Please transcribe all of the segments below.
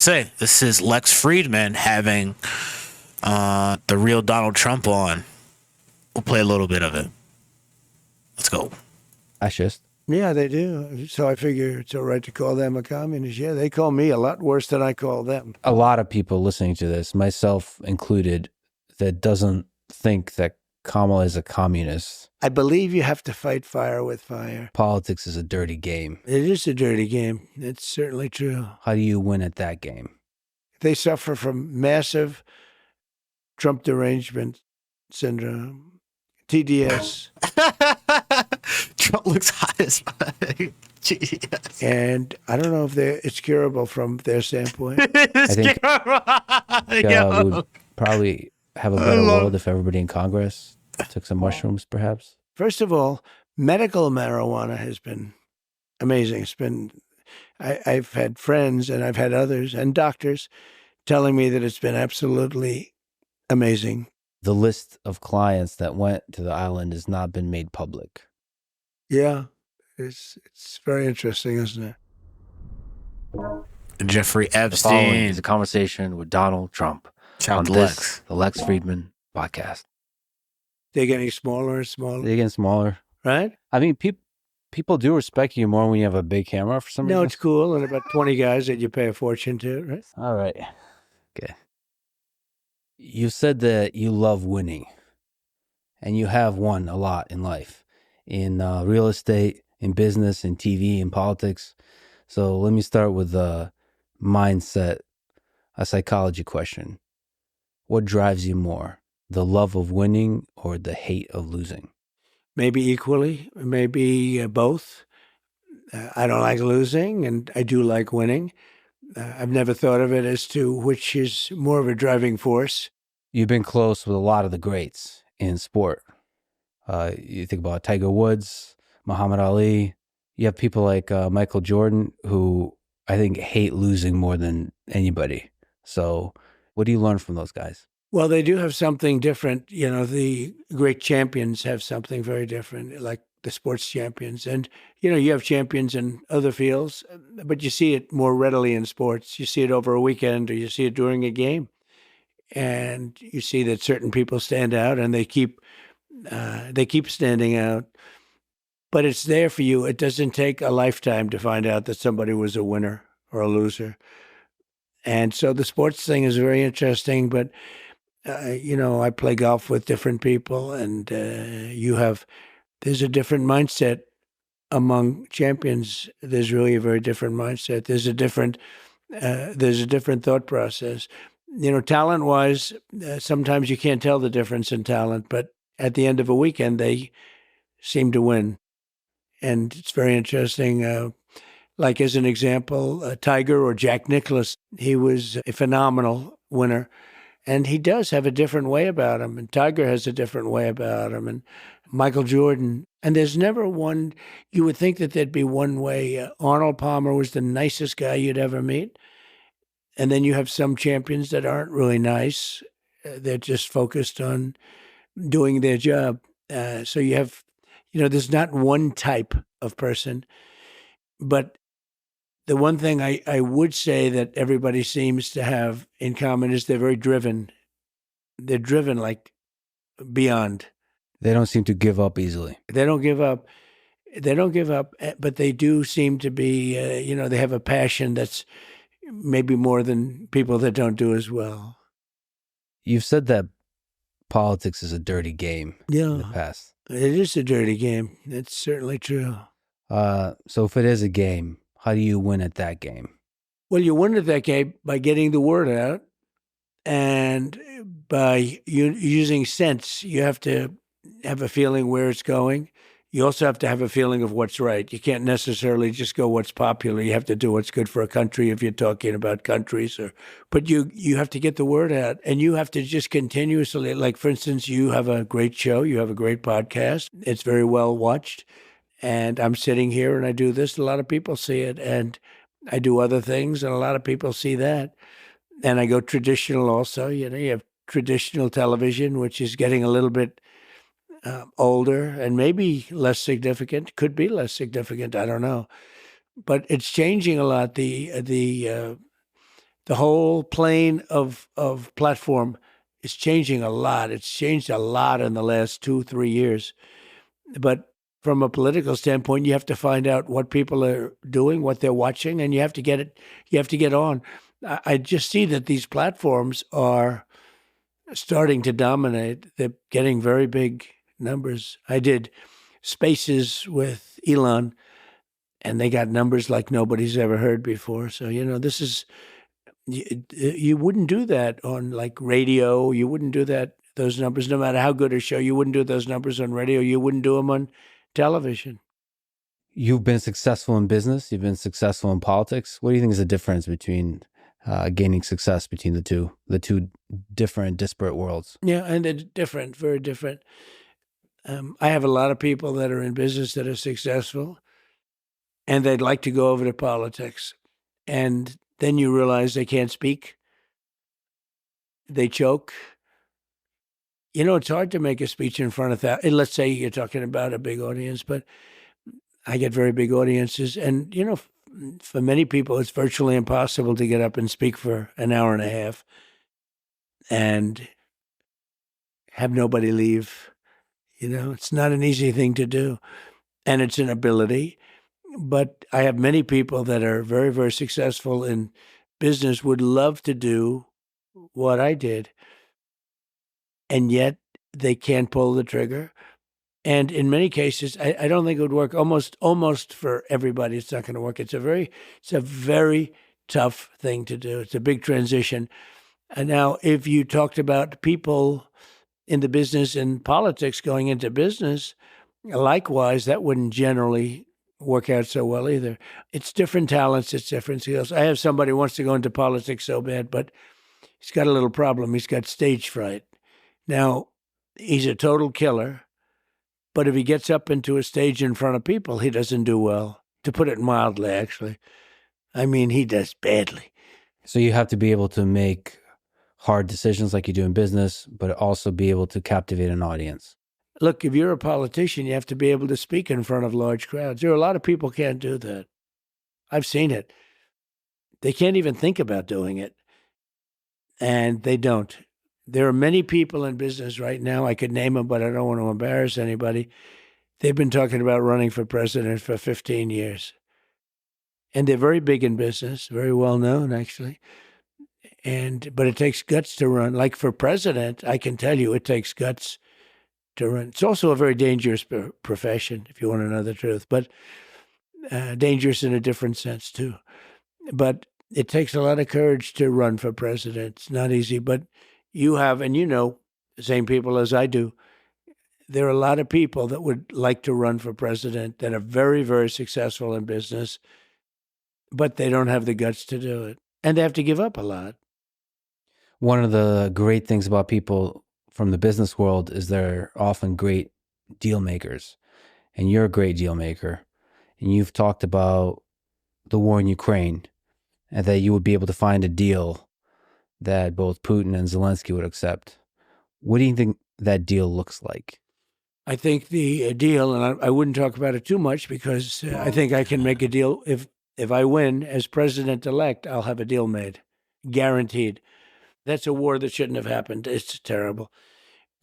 say, this is Lex Friedman having the real Donald Trump on. We'll play a little bit of it. Let's go. Fascist. Yeah, they do. So I figure it's all right to call them a communist. Yeah, they call me a lot worse than I call them. A lot of people listening to this, myself included, that doesn't think that Kamala is a communist. I believe you have to fight fire with fire. Politics is a dirty game. It is a dirty game. It's certainly true. How do you win at that game? They suffer from massive Trump derangement syndrome, TDS. Trump looks hot as fuck. Jesus. And I don't know if it's curable from their standpoint. I think we would probably have a better world if everybody in Congress took some mushrooms, perhaps. First of all, medical marijuana has been amazing. It's been, I've had friends and I've had others and doctors telling me that it's been absolutely amazing. The list of clients that went to the island has not been made public. Yeah, it's very interesting, isn't it? Jeffrey The following Epstein. is a conversation with Donald Trump Shout on to this, Lex. the Lex Friedman podcast. They're getting smaller and smaller, They're getting smaller. right? I mean, people do respect you more when you have a big camera for some reason. No, it's cool. And about 20 guys that you pay a fortune to, right? All right. Okay. You said that you love winning, and you have won a lot in life, in real estate, in business, in TV, in politics. So let me start with a mindset, a psychology question. What drives you more, the love of winning or the hate of losing? Maybe equally, maybe both. I don't like losing, and I do like winning. I've never thought of it as to which is more of a driving force. You've been close with a lot of the greats in sport. You think about Tiger Woods, Muhammad Ali. You have people like Michael Jordan, who I think hate losing more than anybody. So what do you learn from those guys? Well, they do have something different. You know, the great champions have something very different, like the sports champions. And, you know, you have champions in other fields, but you see it more readily in sports. You see it over a weekend or you see it during a game. And you see that certain people stand out and they keep standing out. But it's there for you. It doesn't take a lifetime to find out that somebody was a winner or a loser. And so the sports thing is very interesting, but you know, I play golf with different people, and there's a different mindset among champions. There's really a very different mindset. There's a different thought process. You know, talent-wise, sometimes you can't tell the difference in talent, but at the end of a weekend, they seem to win. And it's very interesting. Like as an example, Tiger or Jack Nicklaus, he was a phenomenal winner. And he does have a different way about him. And Tiger has a different way about him. And Michael Jordan. And there's never one, you would think that there'd be one way. Arnold Palmer was the nicest guy you'd ever meet. And then you have some champions that aren't really nice. They're just focused on doing their job. So you have, you know, there's not one type of person. But the one thing I would say that everybody seems to have in common is they're very driven. They're driven like beyond. They don't seem to give up easily. They don't give up. They don't give up, but they do seem to be, you know, they have a passion that's maybe more than people that don't do as well. You've said that politics is a dirty game in the past. It is a dirty game. It's certainly true. So if it is a game, how do you win at that game? Well, you win at that game by getting the word out and by using sense. You have to have a feeling where it's going. You also have to have a feeling of what's right. You can't necessarily just go what's popular. You have to do what's good for a country if you're talking about countries. But you have to get the word out, and you have to just continuously, like, for instance, you have a great show. You have a great podcast. It's very well watched. And I'm sitting here and I do this. A lot of people see it. And I do other things and a lot of people see that. And I go traditional also. You know, you have traditional television, which is getting a little bit older and maybe less significant. Could be less significant. I don't know. But it's changing a lot. The the whole plane of platform is changing a lot. It's changed a lot in the last 2-3 years. But from a political standpoint, you have to find out what people are doing, what they're watching, and you have to get it. You have to get on. I just see that these platforms are starting to dominate. They're getting very big numbers. I did Spaces with Elon, and they got numbers like nobody's ever heard before. So this is you wouldn't do that on like radio. You wouldn't do those numbers, no matter how good a show. You wouldn't do those numbers on radio. You wouldn't do them on television. You've been successful in business. You've been successful in politics. What do you think is the difference between gaining success between the two different, disparate worlds? Yeah, and they're different, very different. I have a lot of people that are in business that are successful, and they'd like to go over to politics. And then you realize they can't speak. They choke. It's hard to make a speech in front of that. Let's say you're talking about a big audience, but I get very big audiences. And, for many people, it's virtually impossible to get up and speak for an hour and a half and have nobody leave. It's not an easy thing to do. And it's an ability. But I have many people that are very, very successful in business, would love to do what I did, and yet they can't pull the trigger. And in many cases, I don't think it would work. Almost for everybody, it's not going to work. It's a very tough thing to do. It's a big transition. And now, if you talked about people in the business and politics going into business, likewise, that wouldn't generally work out so well either. It's different talents. It's different skills. I have somebody who wants to go into politics so bad, but he's got a little problem. He's got stage fright. Now, he's a total killer, but if he gets up into a stage in front of people, he doesn't do well, to put it mildly, actually. I mean, he does badly. So you have to be able to make hard decisions like you do in business, but also be able to captivate an audience. Look, if you're a politician, you have to be able to speak in front of large crowds. There are a lot of people who can't do that. I've seen it. They can't even think about doing it, and they don't. There are many people in business right now, I could name them, but I don't want to embarrass anybody. They've been talking about running for president for 15 years. And they're very big in business, very well known, actually. But it takes guts to run. Like for president, I can tell you it takes guts to run. It's also a very dangerous profession, if you want to know the truth, but dangerous in a different sense, too. But it takes a lot of courage to run for president. It's not easy, but you have, and the same people as I do, there are a lot of people that would like to run for president that are very, very successful in business, but they don't have the guts to do it. And they have to give up a lot. One of the great things about people from the business world is they're often great deal makers. And you're a great deal maker. And you've talked about the war in Ukraine and that you would be able to find a deal that both Putin and Zelensky would accept. What do you think that deal looks like? I think the deal, and I wouldn't talk about it too much because I think I can make a deal. If I win as president-elect, I'll have a deal made, guaranteed. That's a war that shouldn't have happened. It's terrible.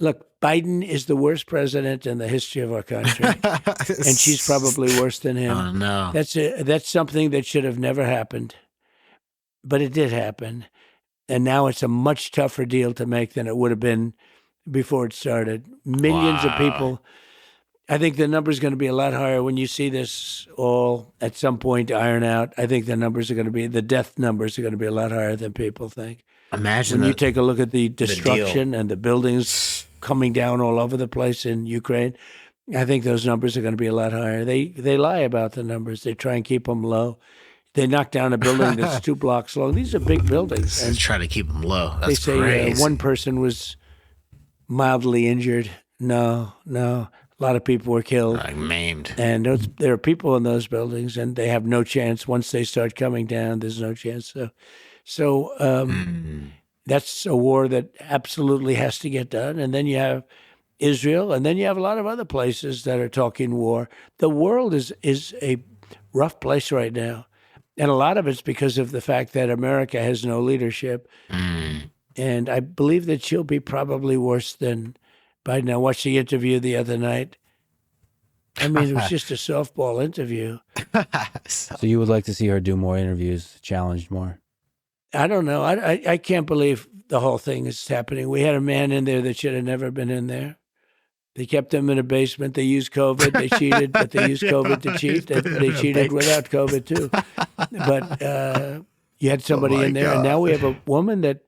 Look, Biden is the worst president in the history of our country, and she's probably worse than him. Oh, no. That's something that should have never happened, but it did happen. And now it's a much tougher deal to make than it would have been before it started. Millions of people. I think the number is going to be a lot higher when you see this all at some point iron out. I think the death numbers are going to be a lot higher than people think. Imagine when you take a look at the destruction and the buildings coming down all over the place in Ukraine, I think those numbers are going to be a lot higher. They lie about the numbers. They try and keep them low. They knocked down a building that's 2 blocks long. These are big buildings. And try to keep them low. That's they say crazy. One person was mildly injured. No. A lot of people were killed. Like maimed. And there are people in those buildings, and they have no chance. Once they start coming down, there's no chance. So that's a war that absolutely has to get done. And then you have Israel, and then you have a lot of other places that are talking war. The world is a rough place right now. And a lot of it's because of the fact that America has no leadership. Mm. And I believe that she'll be probably worse than Biden. I watched the interview the other night. I mean, it was just a softball interview. So you would like to see her do more interviews, challenged more? I don't know. I can't believe the whole thing is happening. We had a man in there that should have never been in there. They kept him in a basement. They used COVID. They cheated, but they used COVID to cheat. They cheated without COVID too. But you had somebody in there, and now we have a woman that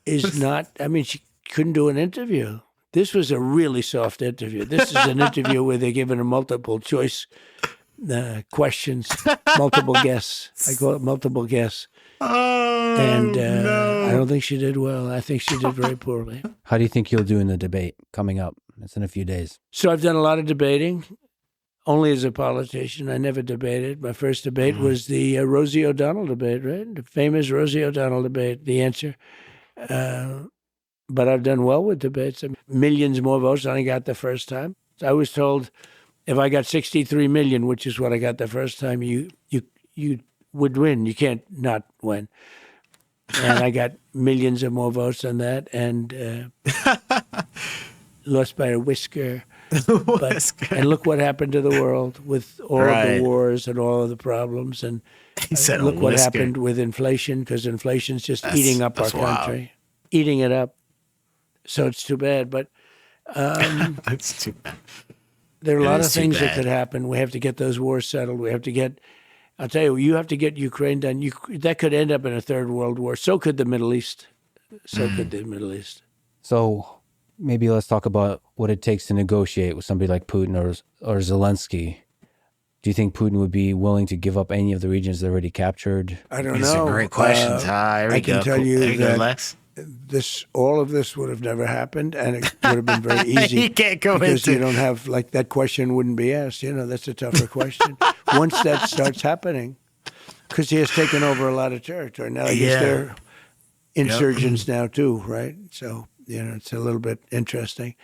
is not. I mean, she couldn't do an interview. This was a really soft interview. This is an interview where they're given a multiple choice questions, multiple guess. I call it multiple guess. Oh, And no. I don't think she did well. I think she did very poorly. How do you think you'll do in the debate coming up? It's in a few days. So I've done a lot of debating, only as a politician. I never debated. My first debate was the Rosie O'Donnell debate, right? The famous Rosie O'Donnell debate, the answer. But I've done well with debates. Millions more votes than I got the first time. I was told if I got 63 million, which is what I got the first time, you would win. You can't not win. And I got millions of more votes than that, and lost by a whisker. And look what happened to the world with all of the wars and all of the problems. And He said a look what whisker. happened with inflation, because inflation's just eating up our that's wild. country, eating it up. So it's too bad. But That's too bad. there are a lot of is too things that bad. could happen. We have to get those wars settled. We have to get, I'll tell you, you have to get Ukraine done. That could end up in a third world war. So could the Middle East. So maybe let's talk about what it takes to negotiate with somebody like Putin or Zelensky. Do you think Putin would be willing to give up any of the regions they already captured? I don't These know. are great questions. Here we I can go. tell you There you go, that Lex. all of this would have never happened, and it would have been very easy. You can't go because into you don't have, like, that question wouldn't be asked. That's a tougher question. Once that starts happening, because he has taken over a lot of territory. Now I guess they're insurgents now too, right? So, it's a little bit interesting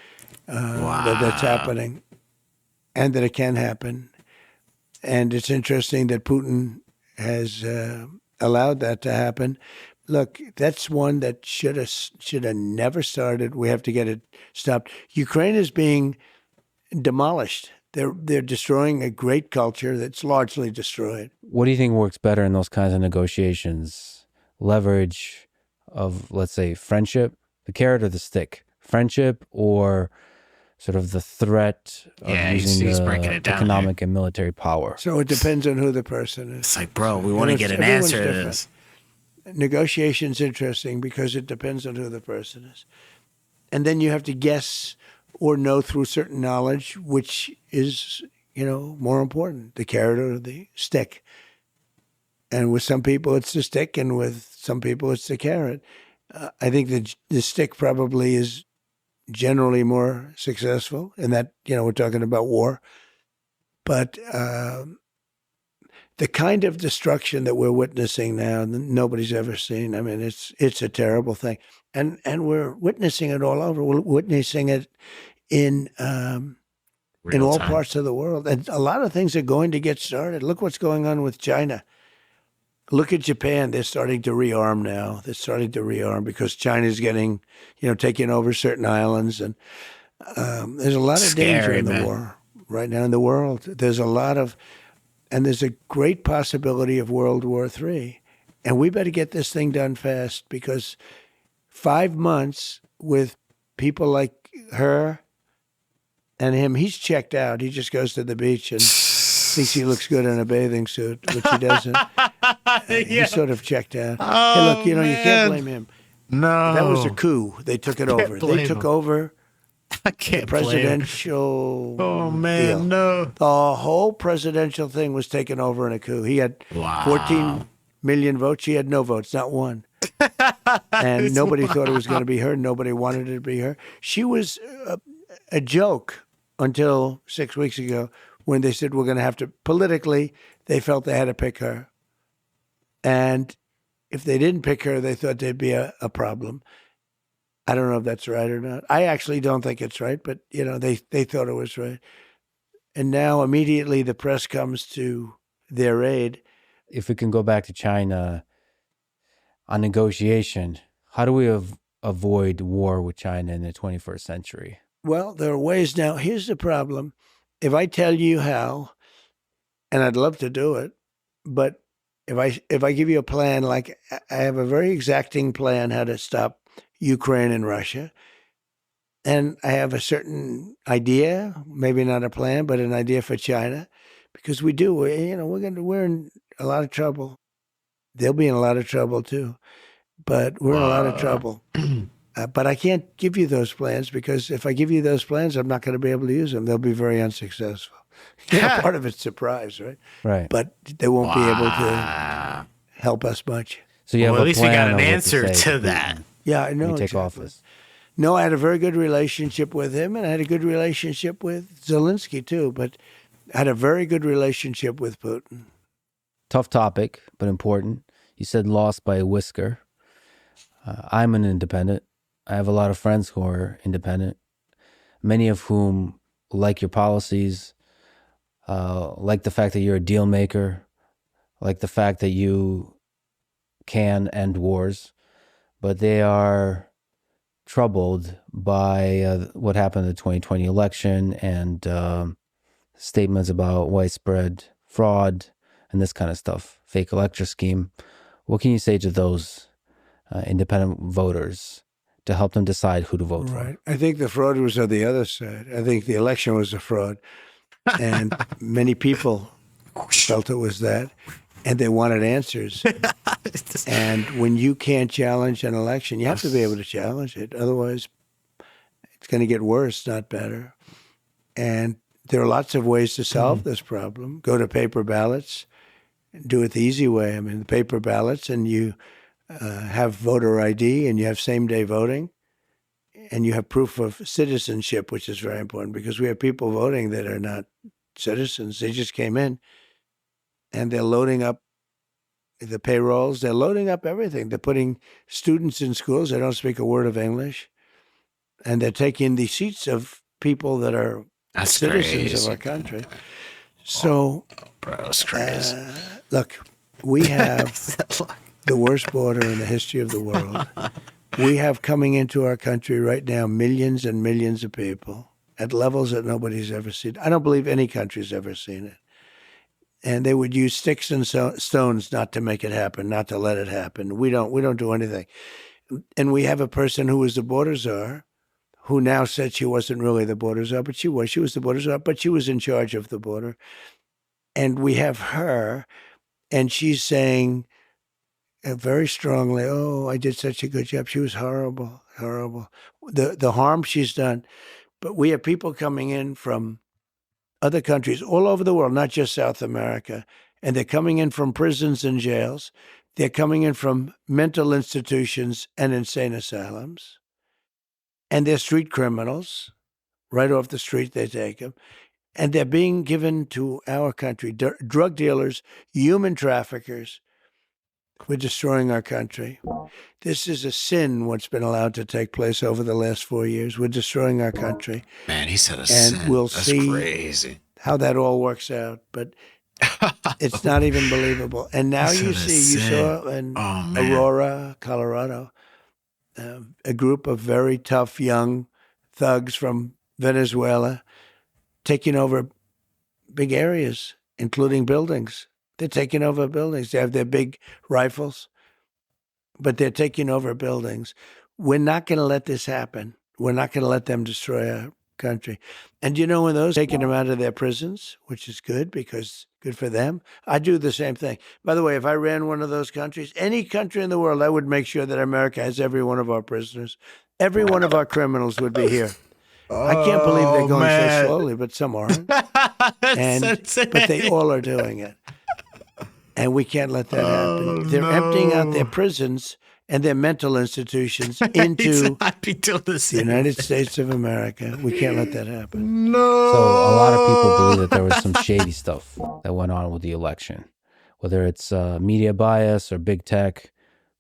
that that's happening and that it can happen. And it's interesting that Putin has allowed that to happen. Look, that's one that should have never started. We have to get it stopped. Ukraine is being demolished. They're destroying a great culture that's largely destroyed. What do you think works better in those kinds of negotiations? Leverage of, let's say, friendship, the carrot or the stick? Friendship, or sort of the threat of using he's breaking it down economic and military power? So it depends on who the person is. It's like, bro, we want to get an everyone's answer to different. this. Negotiation's interesting because it depends on who the person is. And then you have to guess or know through certain knowledge which is, more important, the carrot or the stick. And with some people it's the stick, and with some people it's the carrot. I think the stick probably is generally more successful in that, we're talking about war. But the kind of destruction that we're witnessing now, nobody's ever seen. I mean, it's a terrible thing, and we're witnessing it all over. We're witnessing it in all parts of the world, and a lot of things are going to get started. Look what's going on with China. Look at Japan. They're starting to rearm now. They're starting to rearm because China's getting, taking over certain islands, and there's a lot of danger in the war right now in the world. There's a lot of. And there's a great possibility of World War III. And we better get this thing done fast, because 5 months with people like her and him, he's checked out. He just goes to the beach and thinks he looks good in a bathing suit, which he doesn't. He's sort of checked out. Hey, look, you can't blame him. No. That was a coup. They took it over. They took over I can't presidential Oh, man, deal. no. The whole presidential thing was taken over in a coup. He had 14 million votes. She had no votes, not one. And nobody thought it was going to be her. Nobody wanted it to be her. She was a joke until 6 weeks ago, when they said we're going to have to, politically, they felt they had to pick her. And if they didn't pick her, they thought there'd be a problem. I don't know if that's right or not. I actually don't think it's right, but, they thought it was right. And now immediately the press comes to their aid. if we can go back to China on negotiation, how do we avoid war with China in the 21st century? Well, there are ways now. Here's the problem. If I tell you how, and I'd love to do it, but if I give you a plan, like I have a very exacting plan how to stop Ukraine and Russia, and I have a certain idea, maybe not a plan, but an idea for China, because we're in a lot of trouble. They'll be in a lot of trouble too, but we're in a lot of trouble. But I can't give you those plans because if I give you those plans, I'm not going to be able to use them. They'll be very unsuccessful. Part of it's surprise, right? Right. But they won't be able to help us much. So you have Well, a at least we plan got of an what answer say to that. Putin Yeah, I when know. you take Exactly. office. No, I had a very good relationship with him, and I had a good relationship with Zelensky too. But I had a very good relationship with Putin. Tough topic, but important. You said lost by a whisker. I'm an independent. I have a lot of friends who are independent, many of whom like your policies, like the fact that you're a deal maker, like the fact that you can end wars, but they are troubled by what happened in the 2020 election and statements about widespread fraud and this kind of stuff, fake electoral scheme. What can you say to those independent voters to help them decide who to vote Right. I think the fraud was on the other side. I think the election was a fraud, and many people felt it was that, and they wanted answers. And when you can't challenge an election, you have to be able to challenge it. Otherwise, it's going to get worse, not better. And there are lots of ways to solve this problem. Go to paper ballots, do it the easy way. I mean, the paper ballots, and you have voter ID, and you have same-day voting, and you have proof of citizenship, which is very important because we have people voting that are not citizens. They just came in, and they're loading up the payrolls. They're loading up everything. They're putting students in schools. They don't speak a word of English, and they're taking the seats of people that are citizens of our country. So, Bro, it's crazy. look, we have the worst border in the history of the world. We have coming into our country right now millions and millions of people at levels that nobody's ever seen. I don't believe any country's ever seen it. And they would use sticks and stones not to make it happen, not to let it happen. We don't do anything. And we have a person who was the border czar, who now said she wasn't really the border czar, but she was. She was the border czar, but she was in charge of the border. And we have her, and she's saying very strongly, "Oh, I did such a good job. She was horrible, horrible. The harm she's done." But we have people coming in from other countries all over the world, not just South America, and they're coming in from prisons and jails. They're coming in from mental institutions and insane asylums, and they're street criminals. Right off the street, they take them. And they're being given to our country, drug dealers, human traffickers. We're destroying our country. This is a sin, what's been allowed to take place over the last 4 years. We're destroying our country. Man, he said a And sin. we'll That's see crazy. how that all works out. But it's not even believable. And now you saw in Aurora, Colorado, a group of very tough young thugs from Venezuela taking over big areas, including buildings. They're taking over buildings. They have their big rifles, but they're taking over buildings. We're not going to let this happen. We're not going to let them destroy our country. And when those taking them out of their prisons, which is good because good for them. I do the same thing. By the way, if I ran one of those countries, any country in the world, I would make sure that America has every one of our prisoners. Every one of our criminals would be here. I can't believe they're going so slowly, but some aren't. But they all are doing it. And we can't let that happen. They're emptying out their prisons and their mental institutions into the United States of America. We can't let that happen. So a lot of people believe that there was some shady stuff that went on with the election, whether it's media bias or big tech,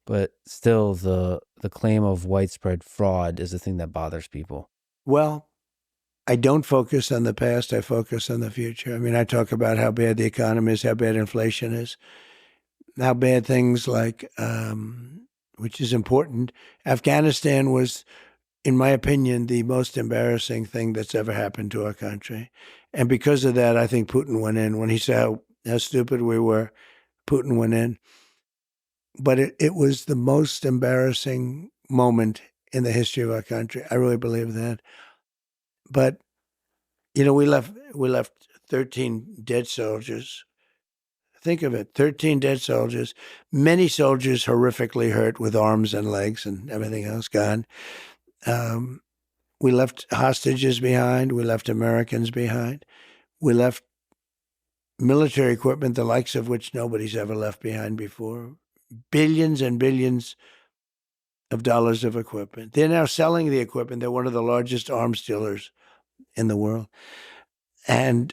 but still the claim of widespread fraud is the thing that bothers people. Well, I don't focus on the past. I focus on the future. I mean, I talk about how bad the economy is, how bad inflation is. how bad things like, which is important, Afghanistan was, in my opinion, the most embarrassing thing that's ever happened to our country. And because of that, I think Putin went in. When he saw how stupid we were, Putin went in. But it was the most embarrassing moment in the history of our country. I really believe that. But, we left 13 dead soldiers. Think of it, 13 dead soldiers, many soldiers horrifically hurt with arms and legs and everything else gone. We left hostages behind. We left Americans behind. We left military equipment, the likes of which nobody's ever left behind before. Billions and billions of dollars of equipment. They're now selling the equipment. They're one of the largest arms dealers in the world. And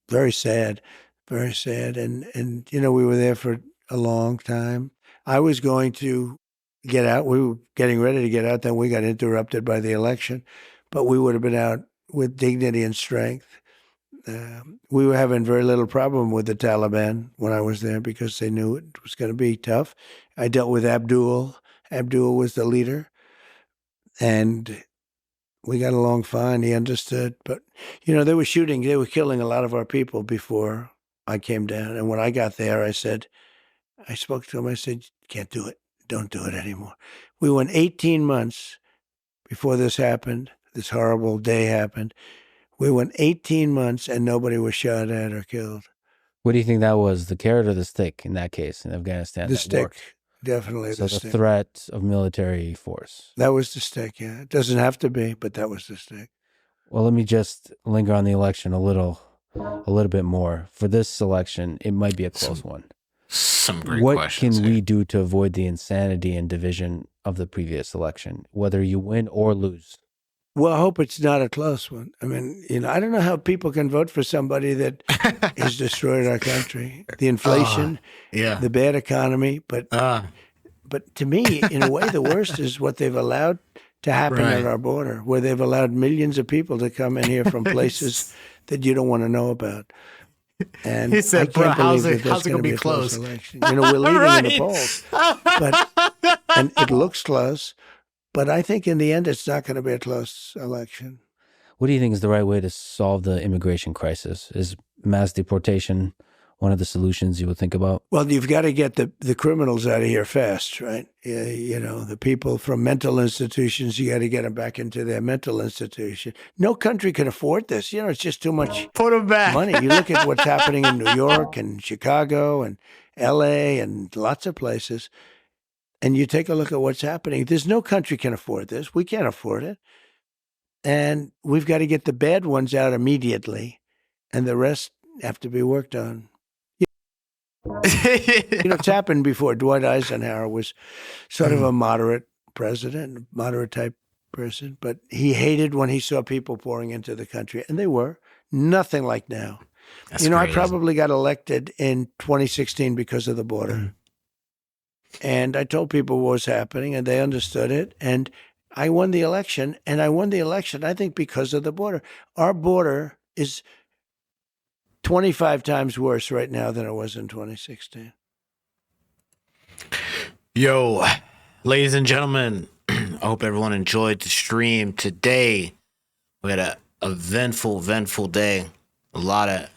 very sad, very sad. And we were there for a long time. I was going to get out. We were getting ready to get out. Then we got interrupted by the election. But we would have been out with dignity and strength. We were having very little problem with the Taliban when I was there because they knew it was going to be tough. I dealt with Abdul. Abdul was the leader. And we got along fine. He understood. But, they were shooting. They were killing a lot of our people before I came down. And when I got there, I spoke to him. I said, can't do it. Don't do it anymore. We went 18 months before this happened. This horrible day happened. We went 18 months and nobody was shot at or killed. What do you think that was, the carrot or the stick in that case in Afghanistan? The that stick, worked? definitely So the the stick. threat of military force. That was the stick, yeah. It doesn't have to be, but that was the stick. Well, let me just linger on the election a little bit more. For this election, it might be a close one. Some great What questions. can here. we do to avoid the insanity and division of the previous election, whether you win or lose? Well, I hope it's not a close one. I mean, I don't know how people can vote for somebody that has destroyed our country. The inflation, Yeah. the bad economy, but to me, in a way, the worst is what they've allowed to happen Right. at our border, where they've allowed millions of people to come in here from places that you don't want to know about. And He said, I can't "Bro, believe how's it- that that's how's it going to gonna be be a close close?" election. We're leading in the Right. polls, and it looks close. But I think in the end, it's not going to be a close election. What do you think is the right way to solve the immigration crisis? Is mass deportation one of the solutions you would think about? Well, you've got to get the criminals out of here fast, right? The people from mental institutions, you got to get them back into their mental institution. No country can afford this. It's just too much Put him back. money. You look at what's happening in New York and Chicago and LA and lots of places, and you take a look at what's happening. There's no country can afford this. We can't afford it. And we've got to get the bad ones out immediately, and the rest have to be worked on. It's happened before. Dwight Eisenhower was sort of a moderate president, moderate type person, but he hated when he saw people pouring into the country, and they were nothing like now. That's I crazy. probably got elected in 2016 because of the border. And I told people what was happening, and they understood it. And I won the election, I think, because of the border. Our border is 25 times worse right now than it was in 2016. Yo, ladies and gentlemen, I hope everyone enjoyed the stream today. We had a eventful day. A lot of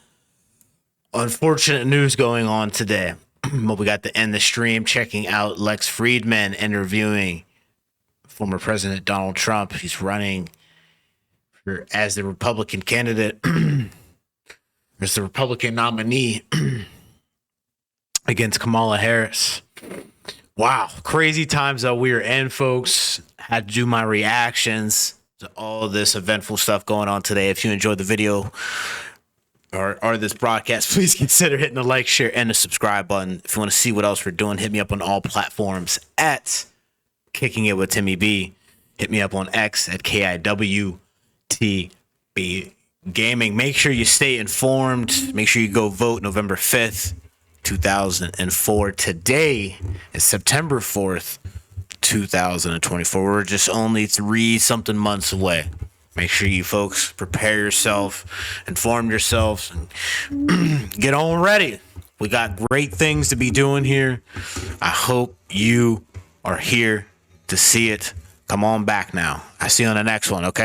unfortunate news going on today. But we got to end the stream checking out Lex Friedman interviewing former President Donald Trump. He's running as the Republican candidate, as the Republican nominee against Kamala Harris. Wow, crazy times that we are in, folks. Had to do my reactions to all this eventful stuff going on today. If you enjoyed the video or this broadcast, please consider hitting the like, share, and the subscribe button. If you want to see what else we're doing, hit me up on all platforms at Kicking It with Timmy B. Hit me up on X at KIWTB Gaming. Make sure you stay informed. Make sure you go vote November 5th, 2004. Today is September 4th, 2024. We're just only 3-something months away. Make sure you folks prepare yourself, inform yourselves, and get on ready We got great things to be doing here. I hope you are here to see it. Come on back now. I see you on the next one, okay?